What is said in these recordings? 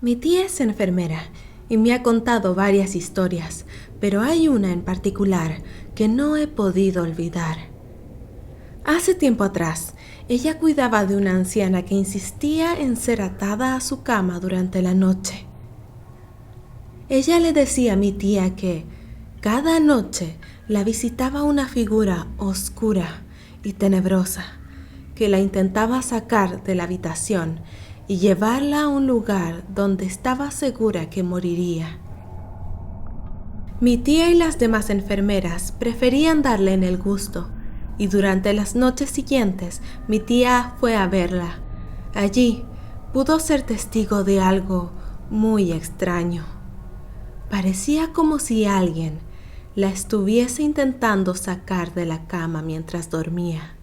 Mi tía es enfermera y me ha contado varias historias, pero hay una en particular que no he podido olvidar. Hace tiempo atrás, ella cuidaba de una anciana que insistía en ser atada a su cama durante la noche. Ella le decía a mi tía que cada noche la visitaba una figura oscura y tenebrosa que la intentaba sacar de la habitación y llevarla a un lugar donde estaba segura que moriría. Mi tía y las demás enfermeras preferían darle en el gusto, y durante las noches siguientes mi tía fue a verla. Allí pudo ser testigo de algo muy extraño. Parecía como si alguien la estuviese intentando sacar de la cama mientras dormía.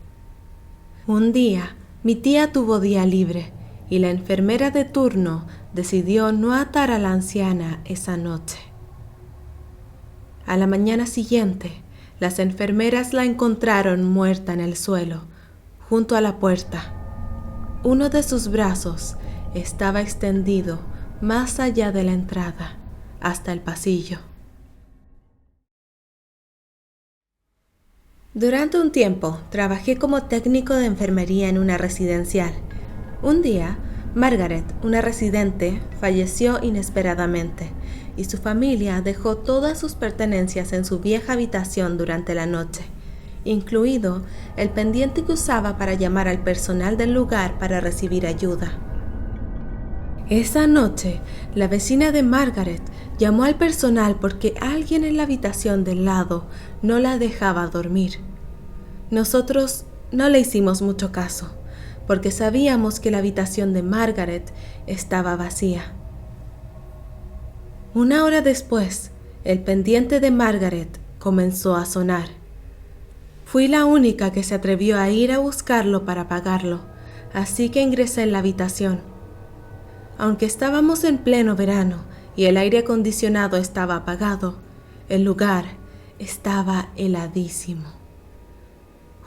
Un día, mi tía tuvo día libre y la enfermera de turno decidió no atar a la anciana esa noche. A la mañana siguiente, las enfermeras la encontraron muerta en el suelo, junto a la puerta. Uno de sus brazos estaba extendido más allá de la entrada, hasta el pasillo. Durante un tiempo trabajé como técnico de enfermería en una residencial. Un día, Margaret, una residente, falleció inesperadamente y su familia dejó todas sus pertenencias en su vieja habitación durante la noche, incluido el pendiente que usaba para llamar al personal del lugar para recibir ayuda. Esa noche, la vecina de Margaret llamó al personal porque alguien en la habitación del lado no la dejaba dormir. Nosotros no le hicimos mucho caso, porque sabíamos que la habitación de Margaret estaba vacía. Una hora después, el pendiente de Margaret comenzó a sonar. Fui la única que se atrevió a ir a buscarlo para apagarlo, así que ingresé en la habitación. Aunque estábamos en pleno verano y el aire acondicionado estaba apagado, el lugar estaba heladísimo.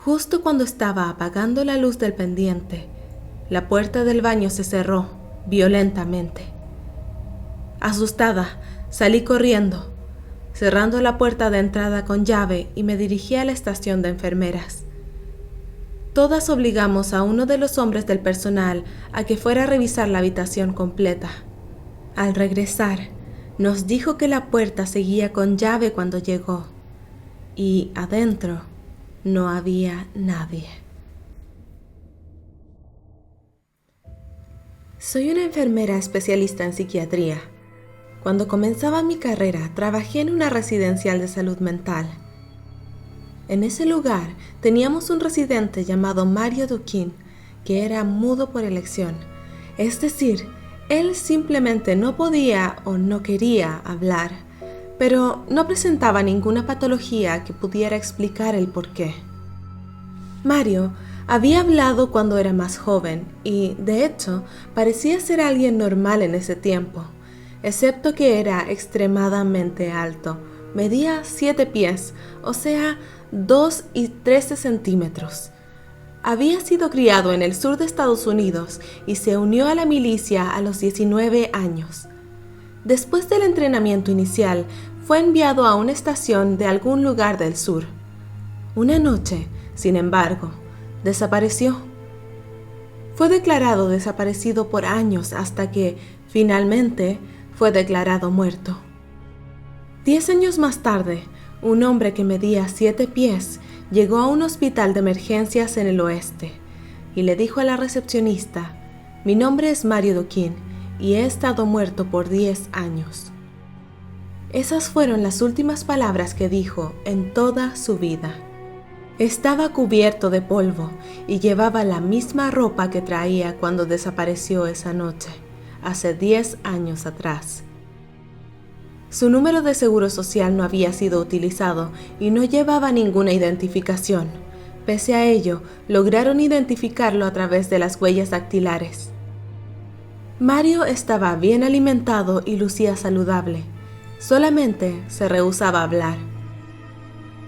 Justo cuando estaba apagando la luz del pendiente, la puerta del baño se cerró violentamente. Asustada, salí corriendo, cerrando la puerta de entrada con llave y me dirigí a la estación de enfermeras. Todas obligamos a uno de los hombres del personal a que fuera a revisar la habitación completa. Al regresar, nos dijo que la puerta seguía con llave cuando llegó, y adentro no había nadie. Soy una enfermera especialista en psiquiatría. Cuando comenzaba mi carrera, trabajé en una residencial de salud mental. En ese lugar teníamos un residente llamado Mario Duquin, que era mudo por elección, es decir, él simplemente no podía o no quería hablar, pero no presentaba ninguna patología que pudiera explicar el porqué. Mario había hablado cuando era más joven y, de hecho, parecía ser alguien normal en ese tiempo, excepto que era extremadamente alto. Medía 7 pies, o sea, 2 y 13 centímetros. Había sido criado en el sur de Estados Unidos y se unió a la milicia a los 19 años. Después del entrenamiento inicial, fue enviado a una estación de algún lugar del sur. Una noche, sin embargo, desapareció. Fue declarado desaparecido por años hasta que, finalmente, fue declarado muerto. 10 años más tarde, un hombre que medía 7 pies llegó a un hospital de emergencias en el oeste y le dijo a la recepcionista: «Mi nombre es Mario Duquin y he estado muerto por 10 años». Esas fueron las últimas palabras que dijo en toda su vida. Estaba cubierto de polvo y llevaba la misma ropa que traía cuando desapareció esa noche, hace 10 años atrás. Su número de seguro social no había sido utilizado y no llevaba ninguna identificación. Pese a ello, lograron identificarlo a través de las huellas dactilares. Mario estaba bien alimentado y lucía saludable. Solamente se rehusaba a hablar.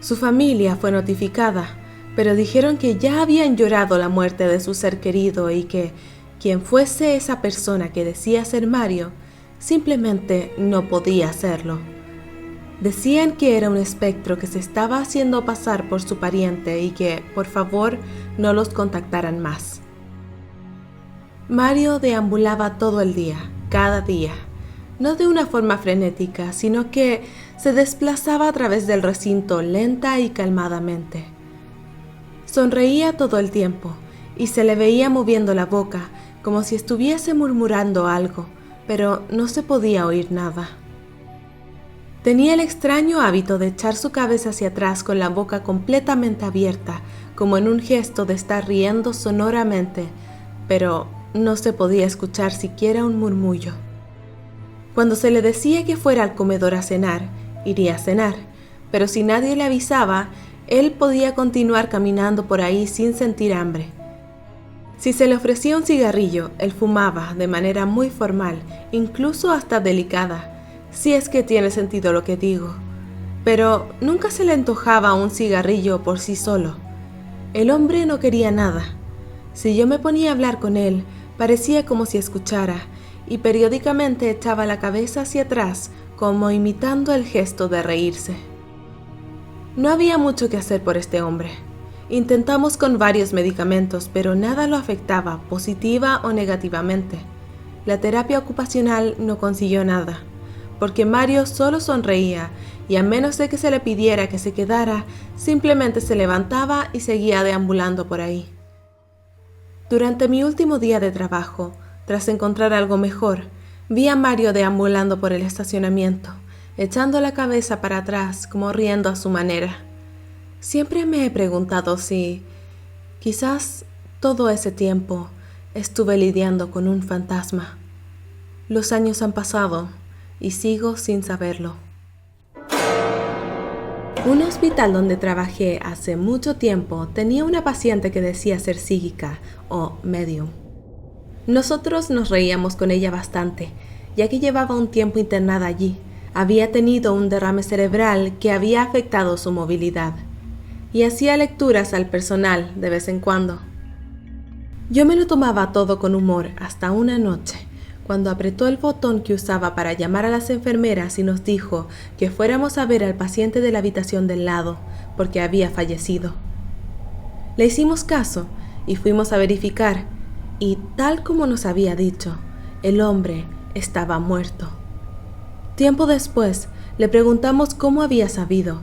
Su familia fue notificada, pero dijeron que ya habían llorado la muerte de su ser querido y que, quien fuese esa persona que decía ser Mario, simplemente no podía hacerlo. Decían que era un espectro que se estaba haciendo pasar por su pariente y que, por favor, no los contactaran más. Mario deambulaba todo el día, cada día, no de una forma frenética, sino que se desplazaba a través del recinto lenta y calmadamente. Sonreía todo el tiempo y se le veía moviendo la boca como si estuviese murmurando algo, pero no se podía oír nada. Tenía el extraño hábito de echar su cabeza hacia atrás con la boca completamente abierta, como en un gesto de estar riendo sonoramente, pero no se podía escuchar siquiera un murmullo. Cuando se le decía que fuera al comedor a cenar, iría a cenar, pero si nadie le avisaba, él podía continuar caminando por ahí sin sentir hambre. Si se le ofrecía un cigarrillo, él fumaba de manera muy formal, incluso hasta delicada, si es que tiene sentido lo que digo. Pero nunca se le antojaba un cigarrillo por sí solo. El hombre no quería nada. Si yo me ponía a hablar con él, parecía como si escuchara, y periódicamente echaba la cabeza hacia atrás, como imitando el gesto de reírse. No había mucho que hacer por este hombre. Intentamos con varios medicamentos, pero nada lo afectaba, positiva o negativamente. La terapia ocupacional no consiguió nada, porque Mario solo sonreía y a menos de que se le pidiera que se quedara, simplemente se levantaba y seguía deambulando por ahí. Durante mi último día de trabajo, tras encontrar algo mejor, vi a Mario deambulando por el estacionamiento, echando la cabeza para atrás como riendo a su manera. Siempre me he preguntado si, quizás todo ese tiempo, estuve lidiando con un fantasma. Los años han pasado y sigo sin saberlo. Un hospital donde trabajé hace mucho tiempo tenía una paciente que decía ser psíquica o medium. Nosotros nos reíamos con ella bastante, ya que llevaba un tiempo internada allí. Había tenido un derrame cerebral que había afectado su movilidad y hacía lecturas al personal de vez en cuando. Yo me lo tomaba todo con humor hasta una noche, cuando apretó el botón que usaba para llamar a las enfermeras y nos dijo que fuéramos a ver al paciente de la habitación del lado, porque había fallecido. Le hicimos caso y fuimos a verificar, y tal como nos había dicho, el hombre estaba muerto. Tiempo después, le preguntamos cómo había sabido,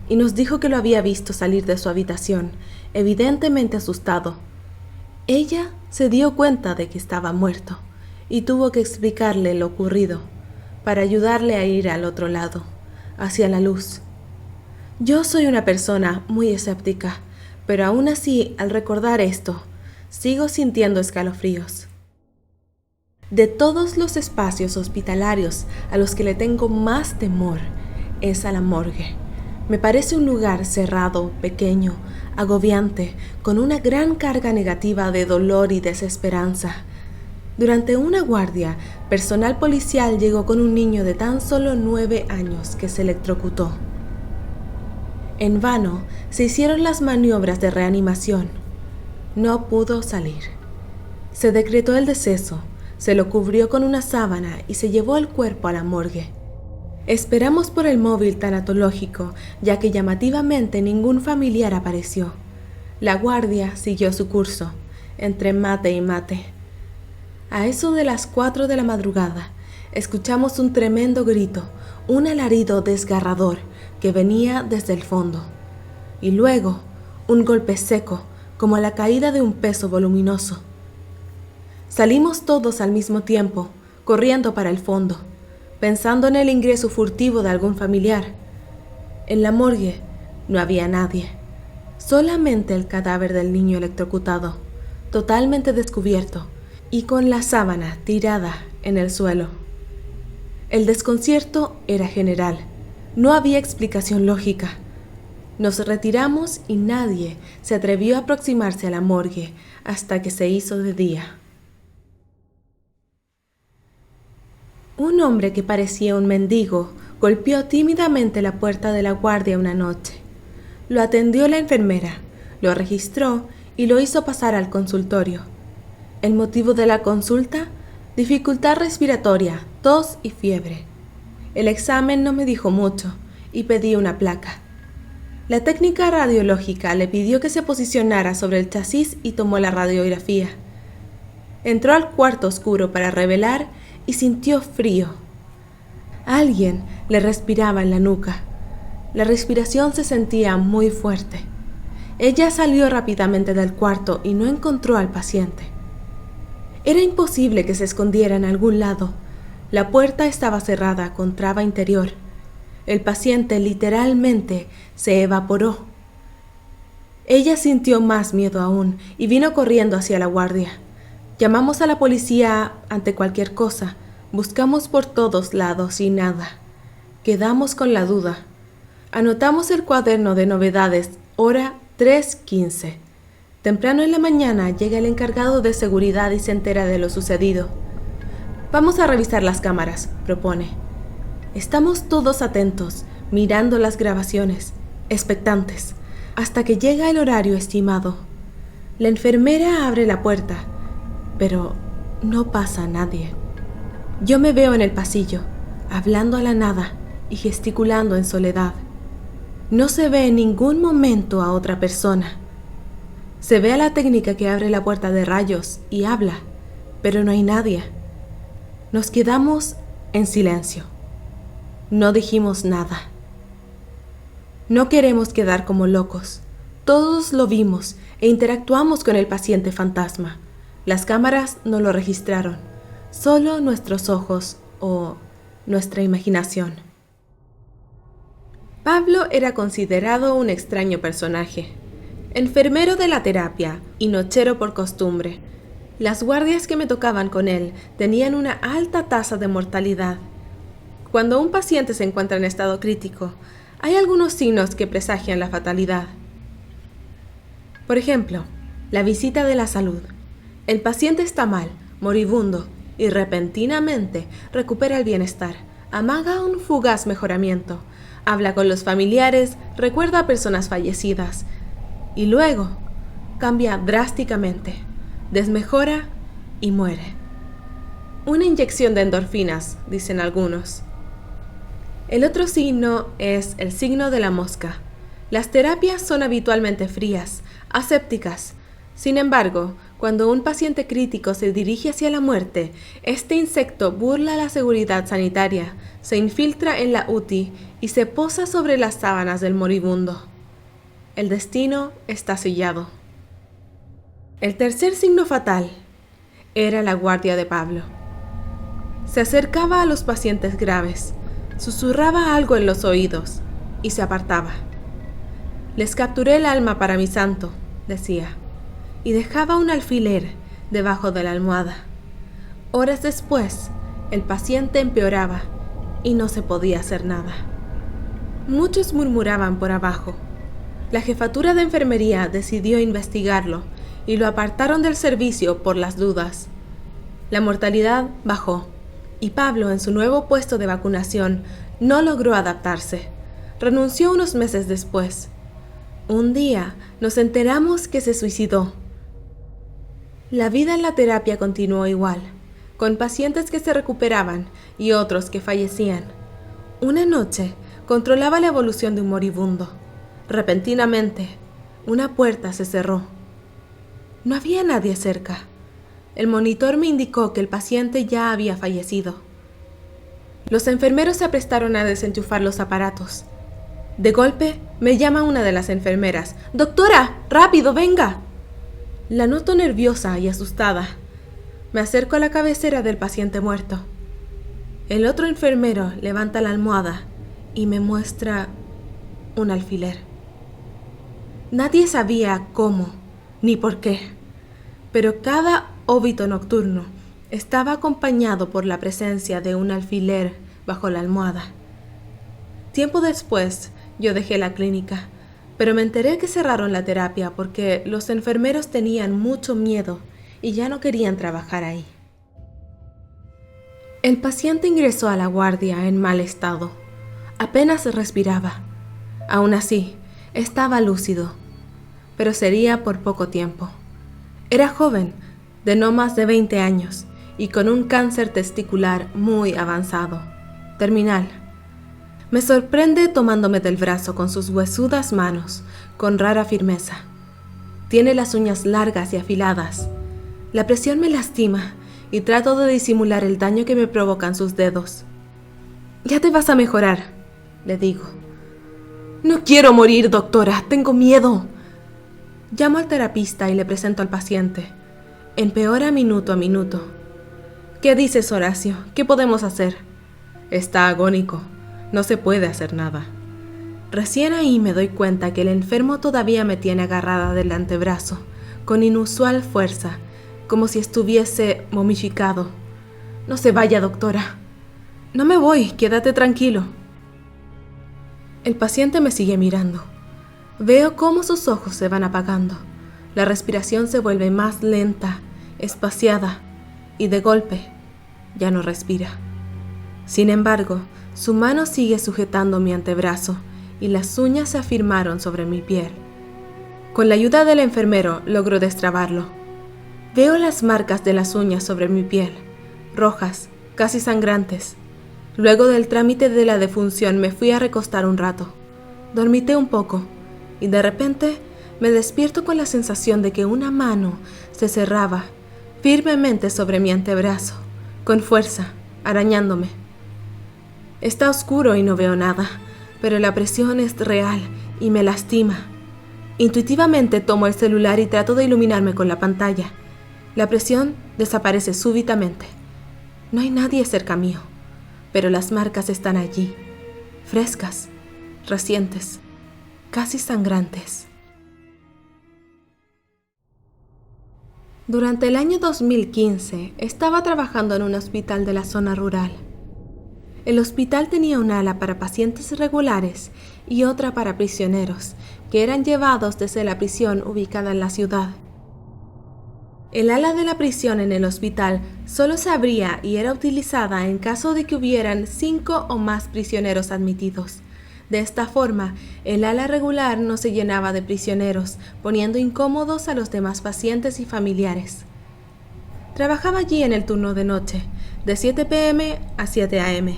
y nos dijo que lo había visto salir de su habitación, evidentemente asustado. Ella se dio cuenta de que estaba muerto, y tuvo que explicarle lo ocurrido, para ayudarle a ir al otro lado, hacia la luz. Yo soy una persona muy escéptica, pero aún así, al recordar esto, sigo sintiendo escalofríos. De todos los espacios hospitalarios a los que le tengo más temor, es a la morgue. Me parece un lugar cerrado, pequeño, agobiante, con una gran carga negativa de dolor y desesperanza. Durante una guardia, personal policial llegó con un niño de tan solo 9 años que se electrocutó. En vano se hicieron las maniobras de reanimación. No pudo salir. Se decretó el deceso, se lo cubrió con una sábana y se llevó el cuerpo a la morgue. Esperamos por el móvil tanatológico, ya que llamativamente ningún familiar apareció. La guardia siguió su curso, entre mate y mate. A eso de las 4 de la madrugada, escuchamos un tremendo grito, un alarido desgarrador que venía desde el fondo. Y luego, un golpe seco, como la caída de un peso voluminoso. Salimos todos al mismo tiempo, corriendo para el fondo, pensando en el ingreso furtivo de algún familiar. En la morgue no había nadie, solamente el cadáver del niño electrocutado, totalmente descubierto, y con la sábana tirada en el suelo. El desconcierto era general, no había explicación lógica. Nos retiramos y nadie se atrevió a aproximarse a la morgue hasta que se hizo de día. Un hombre que parecía un mendigo golpeó tímidamente la puerta de la guardia una noche. Lo atendió la enfermera, lo registró y lo hizo pasar al consultorio. El motivo de la consulta, dificultad respiratoria, tos y fiebre. El examen no me dijo mucho y pedí una placa. La técnica radiológica le pidió que se posicionara sobre el chasis y tomó la radiografía. Entró al cuarto oscuro para revelar y sintió frío. Alguien le respiraba en la nuca. La respiración se sentía muy fuerte. Ella salió rápidamente del cuarto y no encontró al paciente. Era imposible que se escondiera en algún lado. La puerta estaba cerrada con traba interior. El paciente literalmente se evaporó. Ella sintió más miedo aún y vino corriendo hacia la guardia. Llamamos a la policía ante cualquier cosa. Buscamos por todos lados y nada. Quedamos con la duda. Anotamos el cuaderno de novedades, hora 3:15. Temprano en la mañana llega el encargado de seguridad y se entera de lo sucedido. Vamos a revisar las cámaras, propone. Estamos todos atentos, mirando las grabaciones, expectantes, hasta que llega el horario estimado. La enfermera abre la puerta, pero no pasa nadie. Yo me veo en el pasillo, hablando a la nada y gesticulando en soledad. No se ve en ningún momento a otra persona. Se ve a la técnica que abre la puerta de rayos y habla, pero no hay nadie. Nos quedamos en silencio. No dijimos nada. No queremos quedar como locos. Todos lo vimos e interactuamos con el paciente fantasma. Las cámaras no lo registraron, solo nuestros ojos o nuestra imaginación. Pablo era considerado un extraño personaje. Enfermero de la terapia y nochero por costumbre. Las guardias que me tocaban con él tenían una alta tasa de mortalidad. Cuando un paciente se encuentra en estado crítico, hay algunos signos que presagian la fatalidad. Por ejemplo, la visita de la salud. El paciente está mal, moribundo, y repentinamente recupera el bienestar, amaga un fugaz mejoramiento, habla con los familiares, recuerda a personas fallecidas, y luego cambia drásticamente, desmejora y muere. Una inyección de endorfinas, dicen algunos. El otro signo es el signo de la mosca. Las terapias son habitualmente frías, asépticas. Sin embargo, cuando un paciente crítico se dirige hacia la muerte, este insecto burla la seguridad sanitaria, se infiltra en la UTI y se posa sobre las sábanas del moribundo. El destino está sellado. El tercer signo fatal era la guardia de Pablo. Se acercaba a los pacientes graves, susurraba algo en los oídos y se apartaba. Les capturé el alma para mi santo, decía, y dejaba un alfiler debajo de la almohada. Horas después, el paciente empeoraba y no se podía hacer nada. Muchos murmuraban por abajo. La jefatura de enfermería decidió investigarlo y lo apartaron del servicio por las dudas. La mortalidad bajó y Pablo, en su nuevo puesto de vacunación, no logró adaptarse. Renunció unos meses después. Un día nos enteramos que se suicidó. La vida en la terapia continuó igual, con pacientes que se recuperaban y otros que fallecían. Una noche controlaba la evolución de un moribundo. Repentinamente, una puerta se cerró. No había nadie cerca. El monitor me indicó que el paciente ya había fallecido. Los enfermeros se aprestaron a desenchufar los aparatos. De golpe, me llama una de las enfermeras. «¡Doctora! ¡Rápido, venga!». La noto nerviosa y asustada. Me acerco a la cabecera del paciente muerto. El otro enfermero levanta la almohada y me muestra un alfiler. Nadie sabía cómo ni por qué, pero cada óbito nocturno estaba acompañado por la presencia de un alfiler bajo la almohada. Tiempo después, yo dejé la clínica, pero me enteré que cerraron la terapia porque los enfermeros tenían mucho miedo y ya no querían trabajar ahí. El paciente ingresó a la guardia en mal estado. Apenas respiraba. Aún así, estaba lúcido, pero sería por poco tiempo. Era joven, de no más de 20 años, y con un cáncer testicular muy avanzado, terminal. Me sorprende tomándome del brazo con sus huesudas manos, con rara firmeza. Tiene las uñas largas y afiladas. La presión me lastima y trato de disimular el daño que me provocan sus dedos. «Ya te vas a mejorar», le digo. «No quiero morir, doctora, tengo miedo». Llamo al terapista y le presento al paciente. Empeora minuto a minuto. «¿Qué dices, Horacio? ¿Qué podemos hacer?» «Está agónico. No se puede hacer nada». Recién ahí me doy cuenta que el enfermo todavía me tiene agarrada del antebrazo, con inusual fuerza, como si estuviese momificado. «No se vaya, doctora». «No me voy, quédate tranquilo». El paciente me sigue mirando. Veo cómo sus ojos se van apagando. La respiración se vuelve más lenta, espaciada, y de golpe ya no respira. Sin embargo, su mano sigue sujetando mi antebrazo y las uñas se afirmaron sobre mi piel. Con la ayuda del enfermero logro destrabarlo. Veo las marcas de las uñas sobre mi piel, rojas, casi sangrantes. Luego del trámite de la defunción me fui a recostar un rato. Dormité un poco y de repente me despierto con la sensación de que una mano se cerraba firmemente sobre mi antebrazo, con fuerza, arañándome. Está oscuro y no veo nada, pero la presión es real y me lastima. Intuitivamente tomo el celular y trato de iluminarme con la pantalla. La presión desaparece súbitamente. No hay nadie cerca mío, pero las marcas están allí, frescas, recientes, casi sangrantes. Durante el año 2015 estaba trabajando en un hospital de la zona rural. El hospital tenía un ala para pacientes regulares y otra para prisioneros, que eran llevados desde la prisión ubicada en la ciudad. El ala de la prisión en el hospital solo se abría y era utilizada en caso de que hubieran 5 o más prisioneros admitidos. De esta forma, el ala regular no se llenaba de prisioneros, poniendo incómodos a los demás pacientes y familiares. Trabajaba allí en el turno de noche, de 7 p.m. a 7 a.m.,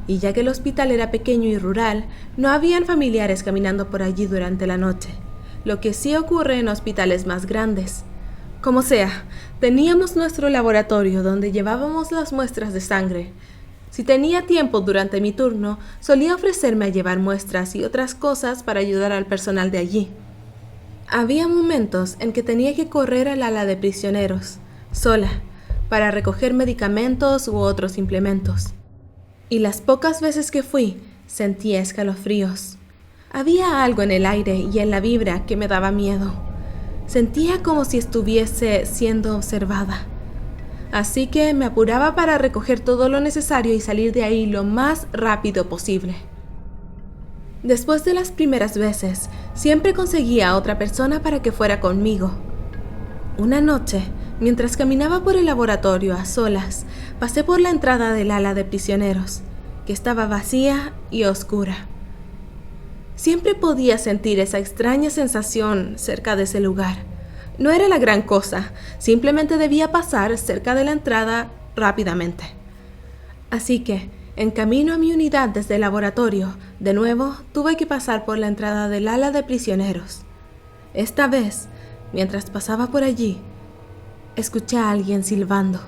y ya que el hospital era pequeño y rural, no habían familiares caminando por allí durante la noche, lo que sí ocurre en hospitales más grandes. Como sea, teníamos nuestro laboratorio donde llevábamos las muestras de sangre. Si tenía tiempo durante mi turno, solía ofrecerme a llevar muestras y otras cosas para ayudar al personal de allí. Había momentos en que tenía que correr al ala de prisioneros, sola, para recoger medicamentos u otros implementos. Y las pocas veces que fui, sentía escalofríos. Había algo en el aire y en la vibra que me daba miedo. Sentía como si estuviese siendo observada. Así que me apuraba para recoger todo lo necesario y salir de ahí lo más rápido posible. Después de las primeras veces, siempre conseguía a otra persona para que fuera conmigo. Una noche, mientras caminaba por el laboratorio a solas, pasé por la entrada del ala de prisioneros, que estaba vacía y oscura. Siempre podía sentir esa extraña sensación cerca de ese lugar. No era la gran cosa, simplemente debía pasar cerca de la entrada rápidamente. Así que, en camino a mi unidad desde el laboratorio, de nuevo tuve que pasar por la entrada del ala de prisioneros. Esta vez, mientras pasaba por allí, escuché a alguien silbando.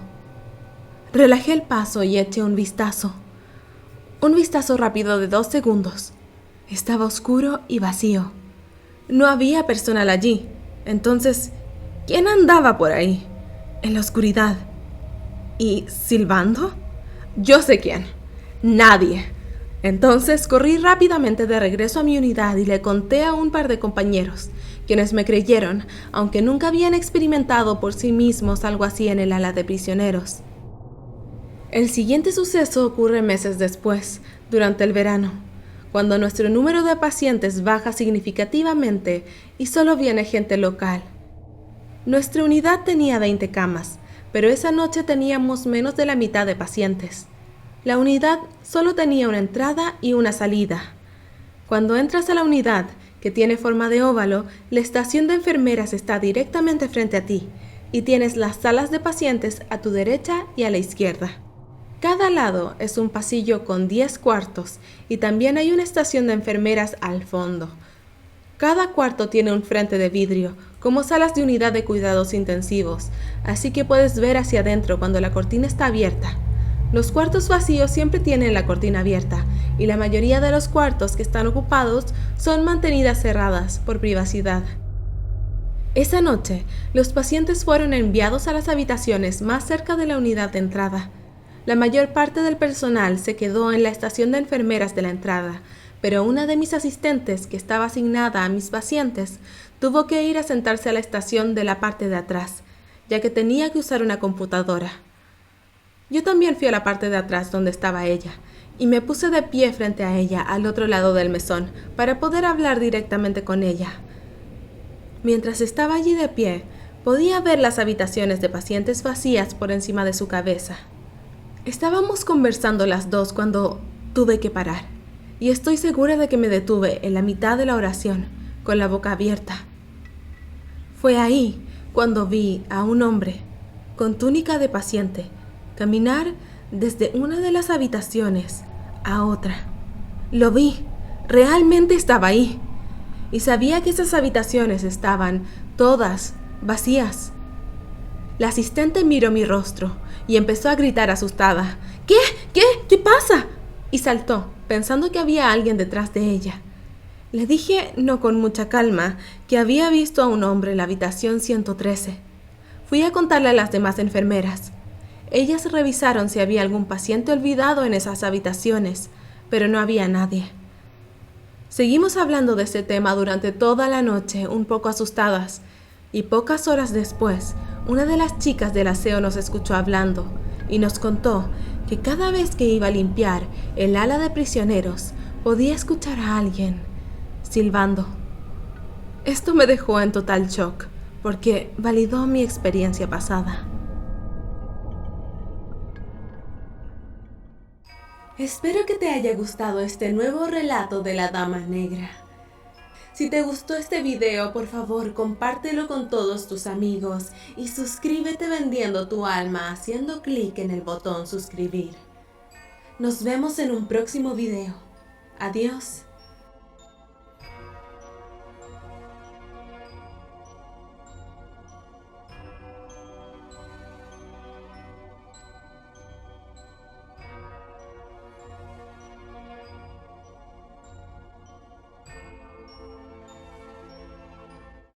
Relajé el paso y eché un vistazo. Un vistazo rápido de 2 segundos. Estaba oscuro y vacío. No había personal allí. Entonces, ¿quién andaba por ahí, en la oscuridad? ¿Y silbando? Yo sé quién. Nadie. Entonces corrí rápidamente de regreso a mi unidad y le conté a un par de compañeros, quienes me creyeron, aunque nunca habían experimentado por sí mismos algo así en el ala de prisioneros. El siguiente suceso ocurre meses después, durante el verano, cuando nuestro número de pacientes baja significativamente y solo viene gente local. Nuestra unidad tenía 20 camas, pero esa noche teníamos menos de la mitad de pacientes. La unidad solo tenía una entrada y una salida. Cuando entras a la unidad, que tiene forma de óvalo, la estación de enfermeras está directamente frente a ti, y tienes las salas de pacientes a tu derecha y a la izquierda. Cada lado es un pasillo con 10 cuartos y también hay una estación de enfermeras al fondo. Cada cuarto tiene un frente de vidrio, como salas de unidad de cuidados intensivos, así que puedes ver hacia adentro cuando la cortina está abierta. Los cuartos vacíos siempre tienen la cortina abierta, y la mayoría de los cuartos que están ocupados son mantenidas cerradas por privacidad. Esa noche, los pacientes fueron enviados a las habitaciones más cerca de la unidad de entrada. La mayor parte del personal se quedó en la estación de enfermeras de la entrada, pero una de mis asistentes, que estaba asignada a mis pacientes, tuvo que ir a sentarse a la estación de la parte de atrás, ya que tenía que usar una computadora. Yo también fui a la parte de atrás donde estaba ella, y me puse de pie frente a ella al otro lado del mesón para poder hablar directamente con ella. Mientras estaba allí de pie, podía ver las habitaciones de pacientes vacías por encima de su cabeza. Estábamos conversando las dos cuando tuve que parar, y estoy segura de que me detuve en la mitad de la oración, con la boca abierta. Fue ahí cuando vi a un hombre, con túnica de paciente, caminar desde una de las habitaciones a otra. Lo vi, realmente estaba ahí, y sabía que esas habitaciones estaban todas vacías. La asistente miró mi rostro y empezó a gritar asustada. ¿Qué? ¿Qué pasa? Y saltó, pensando que había alguien detrás de ella. Le dije, no con mucha calma, que había visto a un hombre en la habitación 113. Fui a contarle a las demás enfermeras. Ellas revisaron si había algún paciente olvidado en esas habitaciones, pero no había nadie. Seguimos hablando de ese tema durante toda la noche, un poco asustadas, y pocas horas después, una de las chicas del aseo nos escuchó hablando y nos contó que cada vez que iba a limpiar el ala de prisioneros, podía escuchar a alguien silbando. Esto me dejó en total shock, porque validó mi experiencia pasada. Espero que te haya gustado este nuevo relato de la Dama Negra. Si te gustó este video, por favor, compártelo con todos tus amigos y suscríbete vendiendo tu alma haciendo clic en el botón suscribir. Nos vemos en un próximo video. Adiós.